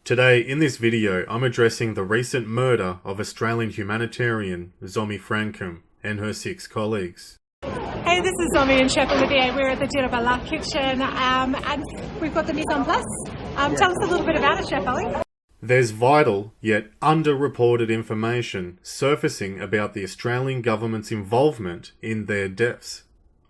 Today, in this video, I'm addressing the recent murder of Australian humanitarian Zomi Frankcom and her 6 colleagues. Hey, this is Zomi and Chef Olivier. We're at the Dehumanization kitchen and we've got the mise en place. Tell us a little bit about it, Chef Ollie. There's vital, yet underreported information surfacing about the Australian government's involvement in their deaths,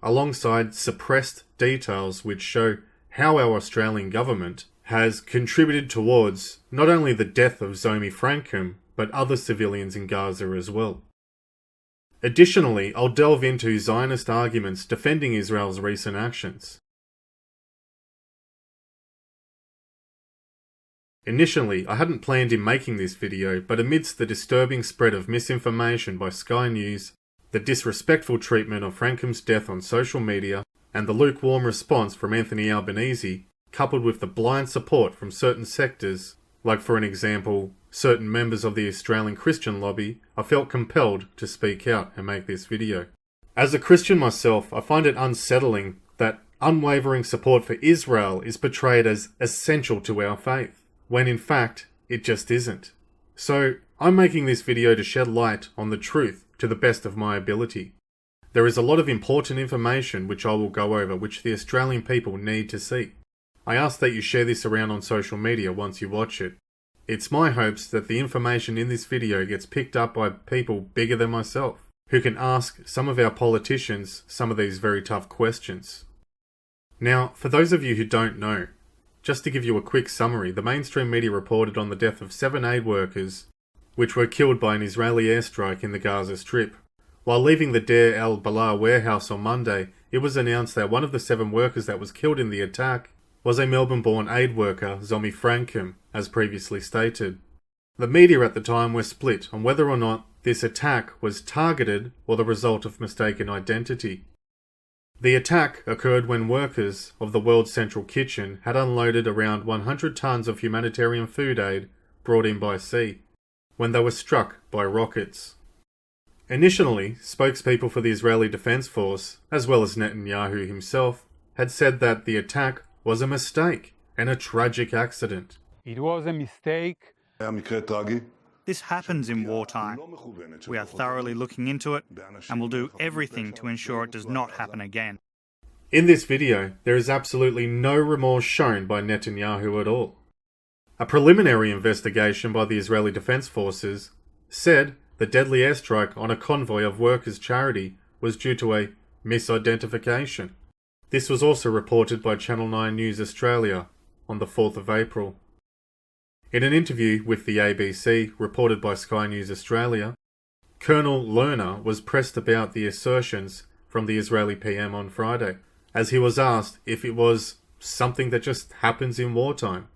alongside suppressed details which show how our Australian government has contributed towards not only the death of Zomi Frankcom, but other civilians in Gaza as well. Additionally, I'll delve into Zionist arguments defending Israel's recent actions. Initially, I hadn't planned in making this video, but amidst the disturbing spread of misinformation by Sky News, the disrespectful treatment of Frankcom's death on social media, and the lukewarm response from Anthony Albanese, coupled with the blind support from certain sectors, like for an example, certain members of the Australian Christian lobby, I felt compelled to speak out and make this video. As a Christian myself, I find it unsettling that unwavering support for Israel is portrayed as essential to our faith, when in fact, it just isn't. So, I'm making this video to shed light on the truth to the best of my ability. There is a lot of important information which I will go over which the Australian people need to see. I ask that you share this around on social media once you watch it. It's my hopes that the information in this video gets picked up by people bigger than myself, who can ask some of our politicians some of these very tough questions. Now, for those of you who don't know, just to give you a quick summary, the mainstream media reported on the death of 7 aid workers, which were killed by an Israeli airstrike in the Gaza Strip. While leaving the Deir al-Balah warehouse on Monday, it was announced that one of the 7 workers that was killed in the attack was a Melbourne-born aid worker, Zomi Frankcom, as previously stated. The media at the time were split on whether or not this attack was targeted or the result of mistaken identity. The attack occurred when workers of the World Central Kitchen had unloaded around 100 tons of humanitarian food aid brought in by sea, when they were struck by rockets. Initially, spokespeople for the Israeli Defense Force, as well as Netanyahu himself, had said that the attack was a mistake and a tragic accident. It was a mistake. This happens in wartime. We are thoroughly looking into it and will do everything to ensure it does not happen again. In this video, there is absolutely no remorse shown by Netanyahu at all. A preliminary investigation by the Israeli Defense Forces said the deadly airstrike on a convoy of workers' charity was due to a misidentification. This was also reported by Channel 9 News Australia on the 4th of April. In an interview with the ABC, reported by Sky News Australia, Colonel Lerner was pressed about the assertions from the Israeli PM on Friday, as he was asked if it was something that just happens in wartime.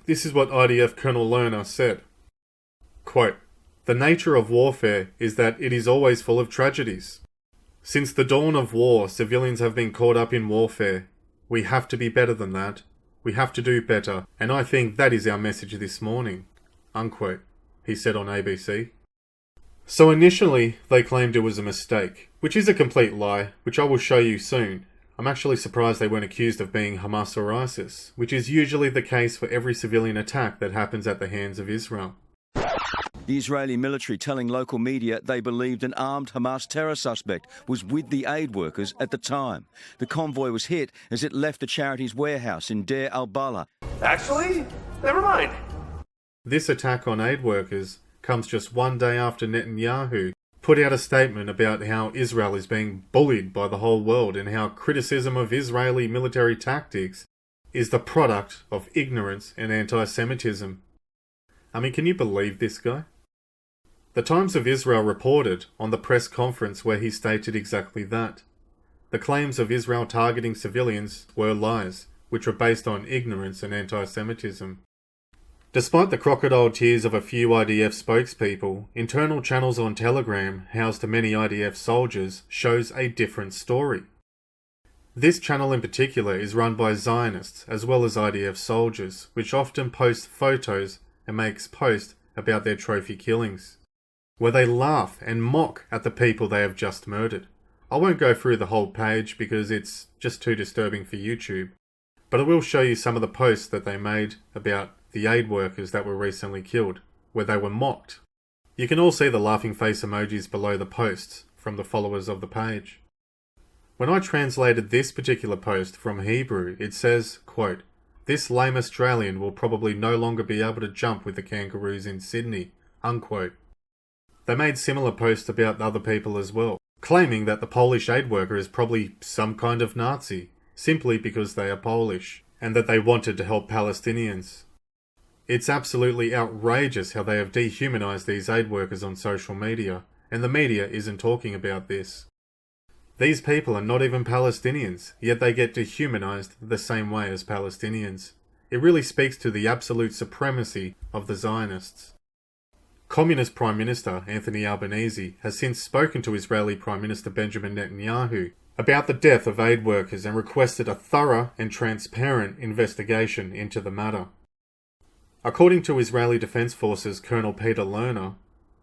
This is what IDF Colonel Lerner said. Quote, "The nature of warfare is that it is always full of tragedies. Since the dawn of war, civilians have been caught up in warfare. We have to be better than that. We have to do better, and I think that is our message this morning," unquote, he said on ABC. So initially, they claimed it was a mistake, which is a complete lie, which I will show you soon. I'm actually surprised they weren't accused of being Hamas or ISIS, which is usually the case for every civilian attack that happens at the hands of Israel. The Israeli military telling local media they believed an armed Hamas terror suspect was with the aid workers at the time. The convoy was hit as it left the charity's warehouse in Deir al-Balah. Actually, never mind. This attack on aid workers comes just one day after Netanyahu put out a statement about how Israel is being bullied by the whole world and how criticism of Israeli military tactics is the product of ignorance and anti-Semitism. I mean, can you believe this guy? The Times of Israel reported on the press conference where he stated exactly that. The claims of Israel targeting civilians were lies, which were based on ignorance and anti-Semitism. Despite the crocodile tears of a few IDF spokespeople, internal channels on Telegram, housed to many IDF soldiers, shows a different story. This channel in particular is run by Zionists as well as IDF soldiers, which often post photos and makes posts about their trophy killings, where they laugh and mock at the people they have just murdered. I won't go through the whole page because it's just too disturbing for YouTube, but I will show you some of the posts that they made about the aid workers that were recently killed, where they were mocked. You can all see the laughing face emojis below the posts from the followers of the page. When I translated this particular post from Hebrew, it says, quote, "This lame Australian will probably no longer be able to jump with the kangaroos in Sydney," unquote. They made similar posts about other people as well, claiming that the Polish aid worker is probably some kind of Nazi, simply because they are Polish, and that they wanted to help Palestinians. It's absolutely outrageous how they have dehumanized these aid workers on social media, and the media isn't talking about this. These people are not even Palestinians, yet they get dehumanized the same way as Palestinians. It really speaks to the absolute supremacy of the Zionists. Communist Prime Minister Anthony Albanese has since spoken to Israeli Prime Minister Benjamin Netanyahu about the death of aid workers and requested a thorough and transparent investigation into the matter. According to Israeli Defense Forces Colonel Peter Lerner,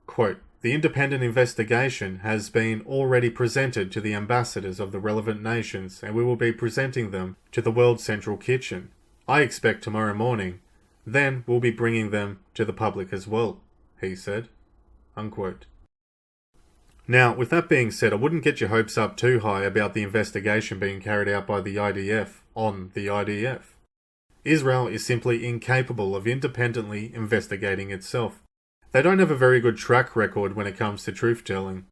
quote, "The independent investigation has been already presented to the ambassadors of the relevant nations, and we will be presenting them to the World Central Kitchen. I expect tomorrow morning. Then we'll be bringing them to the public as well," he said. Unquote. Now, with that being said, I wouldn't get your hopes up too high about the investigation being carried out by the IDF on the IDF. Israel is simply incapable of independently investigating itself. They don't have a very good track record when it comes to truth-telling.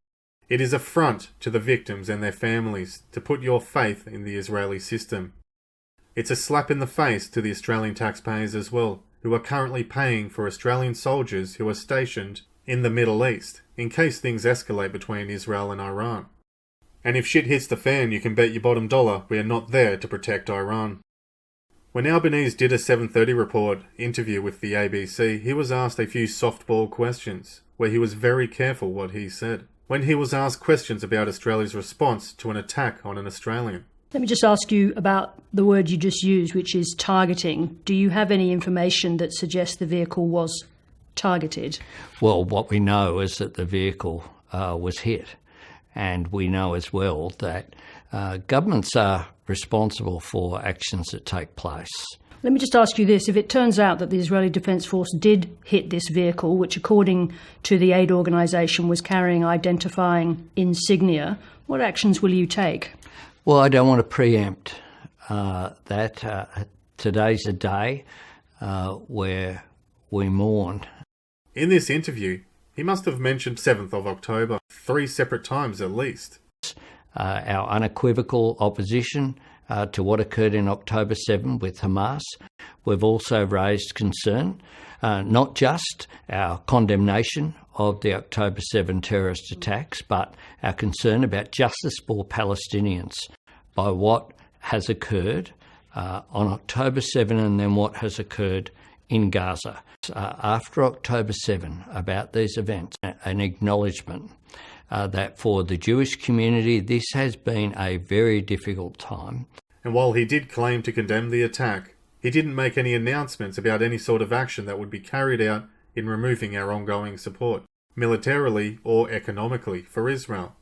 It is an affront to the victims and their families to put your faith in the Israeli system. It's a slap in the face to the Australian taxpayers as well, who are currently paying for Australian soldiers who are stationed in the Middle East, in case things escalate between Israel and Iran. And if shit hits the fan, you can bet your bottom dollar we are not there to protect Iran. When Albanese did a 7:30 report interview with the ABC, he was asked a few softball questions, where he was very careful what he said. When he was asked questions about Australia's response to an attack on an Australian. Let me just ask you about the word you just used, which is targeting. Do you have any information that suggests the vehicle was targeted? Well, what we know is that the vehicle was hit, and we know as well that governments are responsible for actions that take place. Let me just ask you this. If it turns out that the Israeli Defence Force did hit this vehicle, which according to the aid organisation was carrying identifying insignia, what actions will you take? Well, I don't want to preempt that. Today's a day where we mourn. In this interview, he must have mentioned 7th of October 3 separate times at least. Our unequivocal opposition to what occurred in October 7 with Hamas. We've also raised concern, not just our condemnation of the October 7 terrorist attacks, but our concern about justice for Palestinians by what has occurred on October 7 and then what has occurred in Gaza. After October 7, about these events, an acknowledgement that for the Jewish community this has been a very difficult time. And while he did claim to condemn the attack, he didn't make any announcements about any sort of action that would be carried out in removing our ongoing support, militarily or economically, for Israel.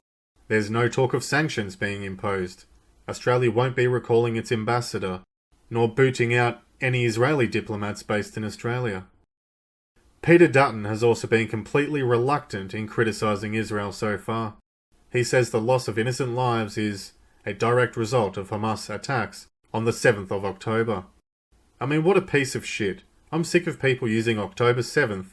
There's no talk of sanctions being imposed. Australia won't be recalling its ambassador, nor booting out any Israeli diplomats based in Australia. Peter Dutton has also been completely reluctant in criticising Israel so far. He says the loss of innocent lives is a direct result of Hamas attacks on the 7th of October. I mean, what a piece of shit. I'm sick of people using October 7th,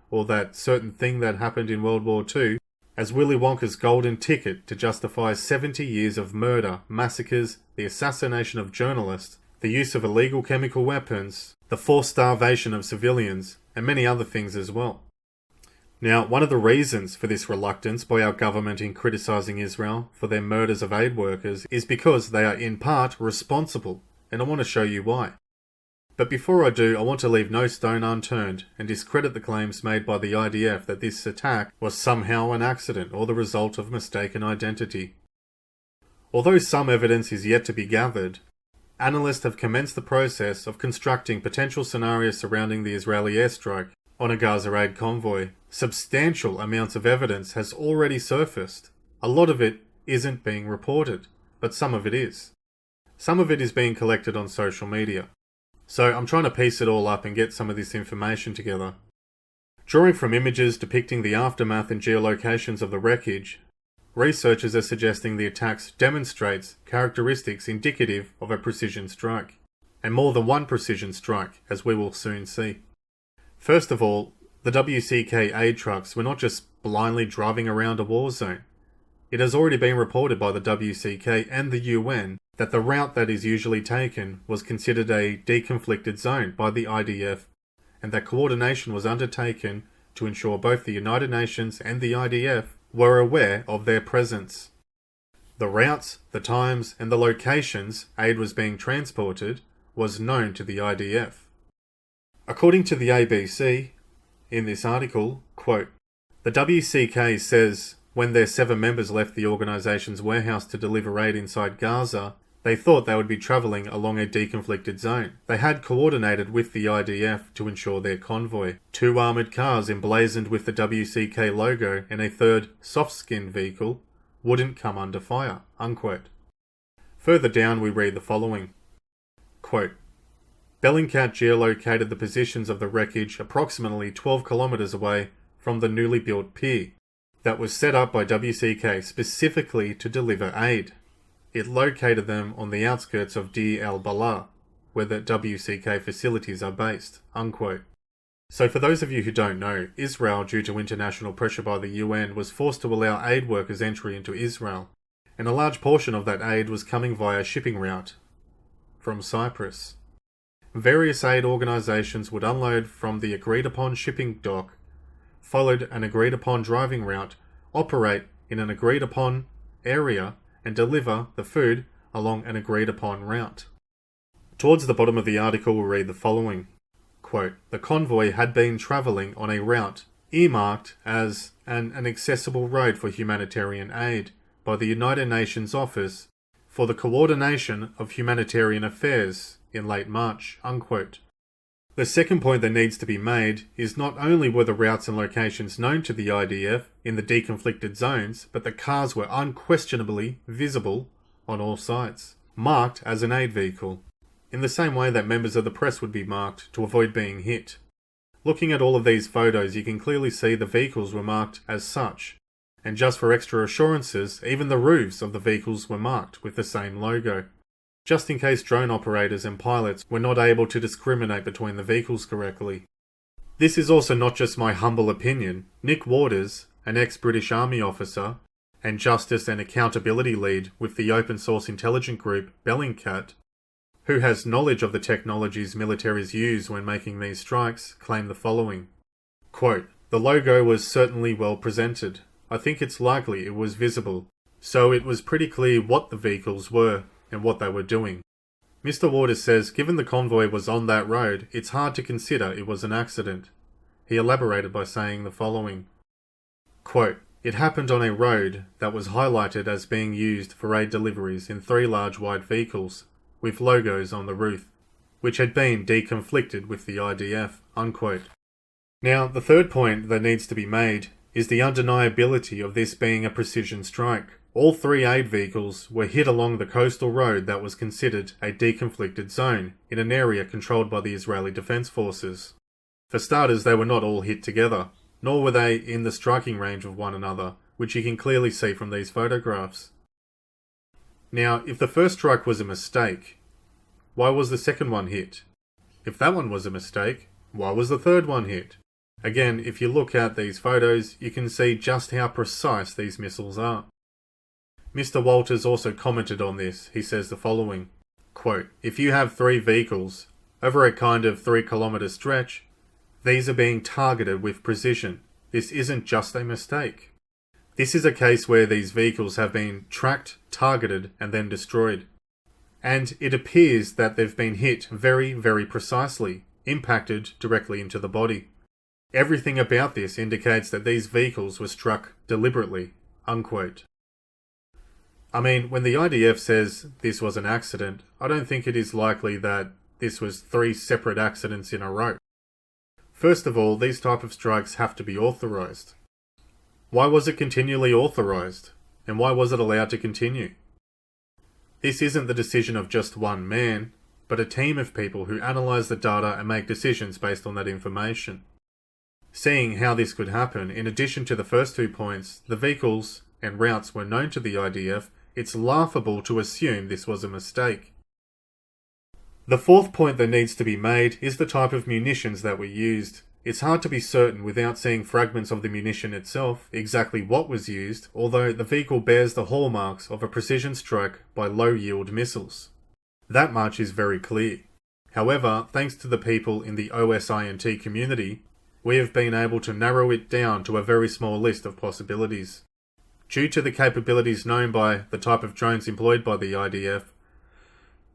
or that certain thing that happened in World War II, as Willy Wonka's golden ticket to justify 70 years of murder, massacres, the assassination of journalists, the use of illegal chemical weapons, the forced starvation of civilians, and many other things as well. Now, one of the reasons for this reluctance by our government in criticising Israel for their murders of aid workers is because they are in part responsible, and I want to show you why. But before I do, I want to leave no stone unturned and discredit the claims made by the IDF that this attack was somehow an accident or the result of mistaken identity. Although some evidence is yet to be gathered, analysts have commenced the process of constructing potential scenarios surrounding the Israeli airstrike on a Gaza aid convoy. Substantial amounts of evidence has already surfaced. A lot of it isn't being reported, but some of it is. Some of it is being collected on social media. So I'm trying to piece it all up and get some of this information together. Drawing from images depicting the aftermath and geolocations of the wreckage, researchers are suggesting the attacks demonstrates characteristics indicative of a precision strike, and more than one precision strike, as we will soon see. First of all, the WCK aid trucks were not just blindly driving around a war zone. It has already been reported by the WCK and the UN that the route that is usually taken was considered a deconflicted zone by the IDF, and that coordination was undertaken to ensure both the United Nations and the IDF were aware of their presence. The routes, the times, and the locations aid was being transported was known to the IDF. According to the ABC, in this article, quote, the WCK says when their 7 members left the organisation's warehouse to deliver aid inside Gaza, they thought they would be travelling along a deconflicted zone. They had coordinated with the IDF to ensure their convoy. 2 armoured cars emblazoned with the WCK logo and a 3rd soft-skinned vehicle wouldn't come under fire, unquote. Further down we read the following, quote, Bellingcat geolocated the positions of the wreckage approximately 12 kilometres away from the newly built pier that was set up by WCK specifically to deliver aid. It located them on the outskirts of Deir el-Balah, where the WCK facilities are based, unquote. So for those of you who don't know, Israel, due to international pressure by the UN, was forced to allow aid workers entry into Israel, and a large portion of that aid was coming via shipping route from Cyprus. Various aid organisations would unload from the agreed-upon shipping dock, followed an agreed-upon driving route, operate in an agreed-upon area, and deliver the food along an agreed-upon route. Towards the bottom of the article we'll read the following, quote, the convoy had been travelling on a route earmarked as an accessible road for humanitarian aid by the United Nations Office for the Coordination of Humanitarian Affairs in late March, unquote. The second point that needs to be made is not only were the routes and locations known to the IDF in the deconflicted zones, but the cars were unquestionably visible on all sides, marked as an aid vehicle, in the same way that members of the press would be marked to avoid being hit. Looking at all of these photos, you can clearly see the vehicles were marked as such, and just for extra assurances, even the roofs of the vehicles were marked with the same logo, just in case drone operators and pilots were not able to discriminate between the vehicles correctly. This is also not just my humble opinion. Nick Waters, an ex-British Army officer and Justice and Accountability Lead with the open source intelligence group Bellingcat, who has knowledge of the technologies militaries use when making these strikes, claimed the following, quote, the logo was certainly well presented. I think it's likely it was visible, so it was pretty clear what the vehicles were and what they were doing. Mr. Waters says given the convoy was on that road, it's hard to consider it was an accident. He elaborated by saying the following, quote, it happened on a road that was highlighted as being used for aid deliveries in 3 large white vehicles, with logos on the roof, which had been deconflicted with the IDF, unquote. Now, the third point that needs to be made is the undeniability of this being a precision strike. All 3 aid vehicles were hit along the coastal road that was considered a deconflicted zone in an area controlled by the Israeli Defense Forces. For starters, they were not all hit together, nor were they in the striking range of one another, which you can clearly see from these photographs. Now, if the first strike was a mistake, why was the second one hit? If that one was a mistake, why was the third one hit? Again, if you look at these photos, you can see just how precise these missiles are. Mr. Walters also commented on this. He says the following, quote, if you have 3 vehicles over a kind of 3-kilometre stretch, these are being targeted with precision. This isn't just a mistake. This is a case where these vehicles have been tracked, targeted, and then destroyed. And it appears that they've been hit very, very precisely, impacted directly into the body. Everything about this indicates that these vehicles were struck deliberately, unquote. I mean, when the IDF says this was an accident, I don't think it is likely that this was 3 separate accidents in a row. First of all, these type of strikes have to be authorised. Why was it continually authorised? And why was it allowed to continue? This isn't the decision of just one man, but a team of people who analyse the data and make decisions based on that information. Seeing how this could happen, in addition to the first 2 points, the vehicles and routes were known to the IDF, it's laughable to assume this was a mistake. The fourth point that needs to be made is the type of munitions that were used. It's hard to be certain without seeing fragments of the munition itself exactly what was used, although the vehicle bears the hallmarks of a precision strike by low-yield missiles. That much is very clear. However, thanks to the people in the OSINT community, we have been able to narrow it down to a very small list of possibilities. Due to the capabilities known by the type of drones employed by the IDF,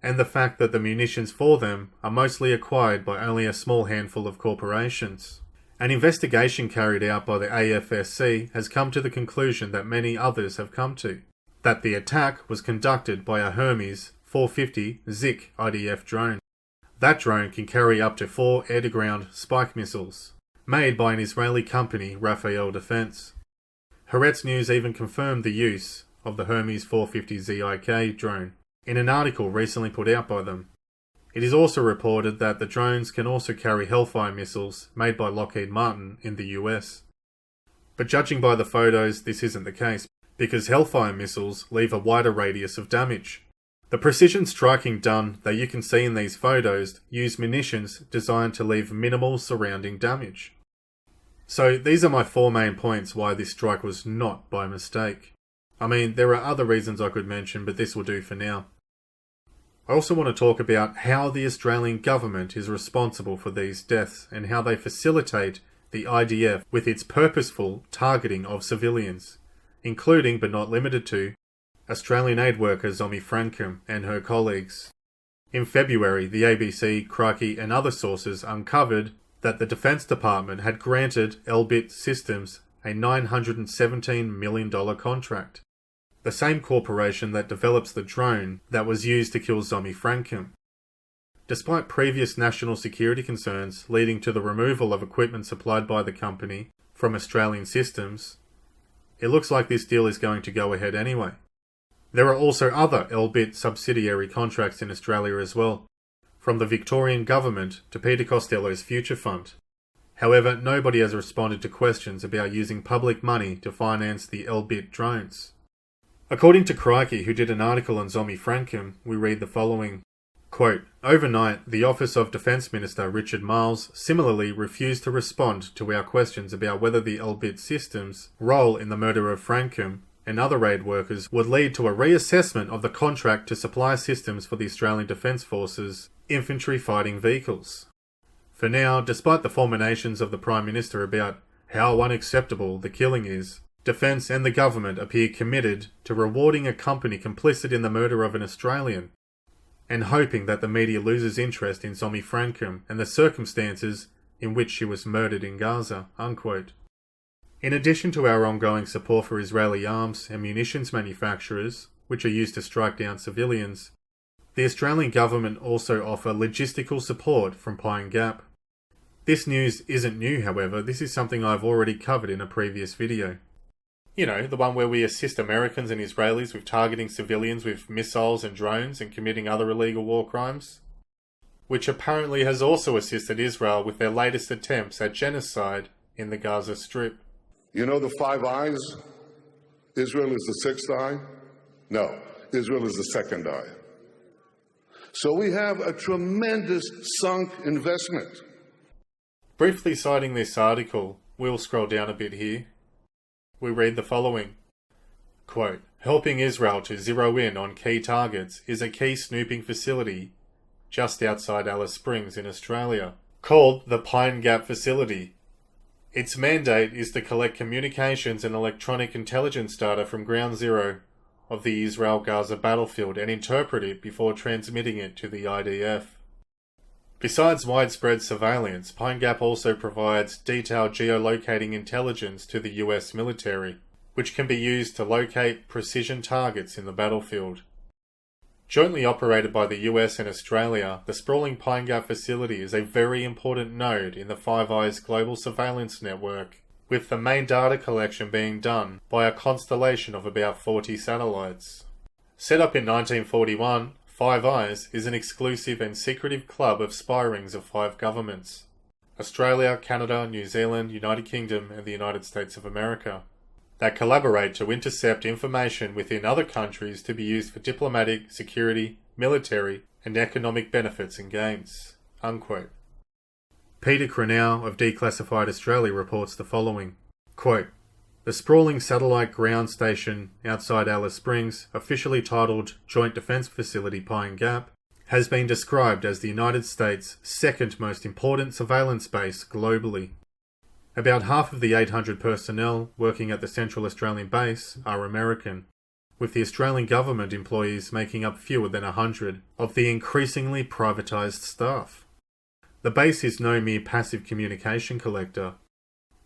and the fact that the munitions for them are mostly acquired by only a small handful of corporations. An investigation carried out by the AFSC has come to the conclusion that many others have come to, that the attack was conducted by a Hermes 450 Zik IDF drone. That drone can carry up to 4 air-to-ground spike missiles, made by an Israeli company, Rafael Defense. Haaretz News even confirmed the use of the Hermes 450 ZIK drone in an article recently put out by them. It is also reported that the drones can also carry Hellfire missiles made by Lockheed Martin in the US. But judging by the photos, this isn't the case, because Hellfire missiles leave a wider radius of damage. The precision striking done that you can see in these photos use munitions designed to leave minimal surrounding damage. So these are my 4 main points why this strike was not by mistake. I mean, there are other reasons I could mention, but this will do for now. I also want to talk about how the Australian government is responsible for these deaths and how they facilitate the IDF with its purposeful targeting of civilians, including but not limited to Australian aid worker Zomi Frankcom and her colleagues. In February, the ABC, Crikey and other sources uncovered that the Defence Department had granted Elbit Systems a $917 million contract, the same corporation that develops the drone that was used to kill Zomi Frankcom. Despite previous national security concerns leading to the removal of equipment supplied by the company from Australian systems, it looks like this deal is going to go ahead anyway. There are also other Elbit subsidiary contracts in Australia as well, from the Victorian government to Peter Costello's Future Fund. However, nobody has responded to questions about using public money to finance the Elbit drones. According to Crikey, who did an article on Zomi Frankcom, we read the following, quote, "Overnight, the Office of Defence Minister Richard Marles similarly refused to respond to our questions about whether the Elbit Systems' role in the murder of Frankcom and other aid workers would lead to a reassessment of the contract to supply systems for the Australian Defence Force's infantry fighting vehicles. For now, despite the fulminations of the Prime Minister about how unacceptable the killing is, Defence and the government appear committed to rewarding a company complicit in the murder of an Australian, and hoping that the media loses interest in Zomi Frankcom and the circumstances in which she was murdered in Gaza." Unquote. In addition to our ongoing support for Israeli arms and munitions manufacturers, which are used to strike down civilians, the Australian government also offer logistical support from Pine Gap. This news isn't new, however. This is something I've already covered in a previous video. You know, the one where we assist Americans and Israelis with targeting civilians with missiles and drones and committing other illegal war crimes, which apparently has also assisted Israel with their latest attempts at genocide in the Gaza Strip. You know the 5 eyes? Israel is the 6th eye? No, Israel is the 2nd eye. So we have a tremendous sunk investment. Briefly citing this article, we'll scroll down a bit here. We read the following, quote, "Helping Israel to zero in on key targets is a key snooping facility just outside Alice Springs in Australia, called the Pine Gap Facility. Its mandate is to collect communications and electronic intelligence data from ground zero of the Israel-Gaza battlefield and interpret it before transmitting it to the IDF. Besides widespread surveillance, Pine Gap also provides detailed geolocating intelligence to the US military, which can be used to locate precision targets in the battlefield. Jointly operated by the US and Australia, the sprawling Pine Gap facility is a very important node in the Five Eyes global surveillance network, with the main data collection being done by a constellation of about 40 satellites. Set up in 1941, Five Eyes is an exclusive and secretive club of spy rings of 5 governments: Australia, Canada, New Zealand, United Kingdom and the United States of America, that collaborate to intercept information within other countries to be used for diplomatic, security, military and economic benefits and gains." Unquote. Peter Crenau of Declassified Australia reports the following, quote, "The sprawling satellite ground station outside Alice Springs, officially titled Joint Defence Facility Pine Gap, has been described as the United States' second most important surveillance base globally. About half of the 800 personnel working at the Central Australian base are American, with the Australian government employees making up fewer than 100 of the increasingly privatised staff. The base is no mere passive communication collector.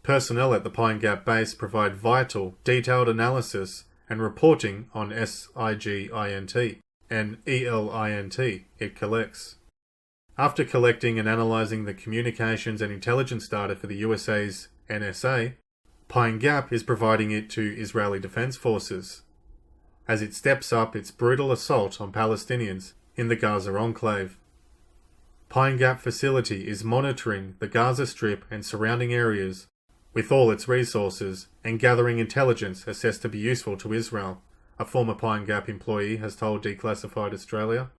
Personnel at the Pine Gap base provide vital, detailed analysis and reporting on SIGINT and ELINT it collects. After collecting and analysing the communications and intelligence data for the USA's NSA, Pine Gap is providing it to Israeli Defence Forces, as it steps up its brutal assault on Palestinians in the Gaza enclave. Pine Gap facility is monitoring the Gaza Strip and surrounding areas with all its resources and gathering intelligence assessed to be useful to Israel, a former Pine Gap employee has told Declassified Australia.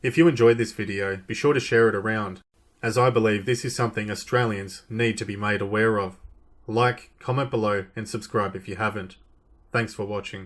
If you enjoyed this video, be sure to share it around, as I believe this is something Australians need to be made aware of. Like, comment below and subscribe if you haven't. Thanks for watching.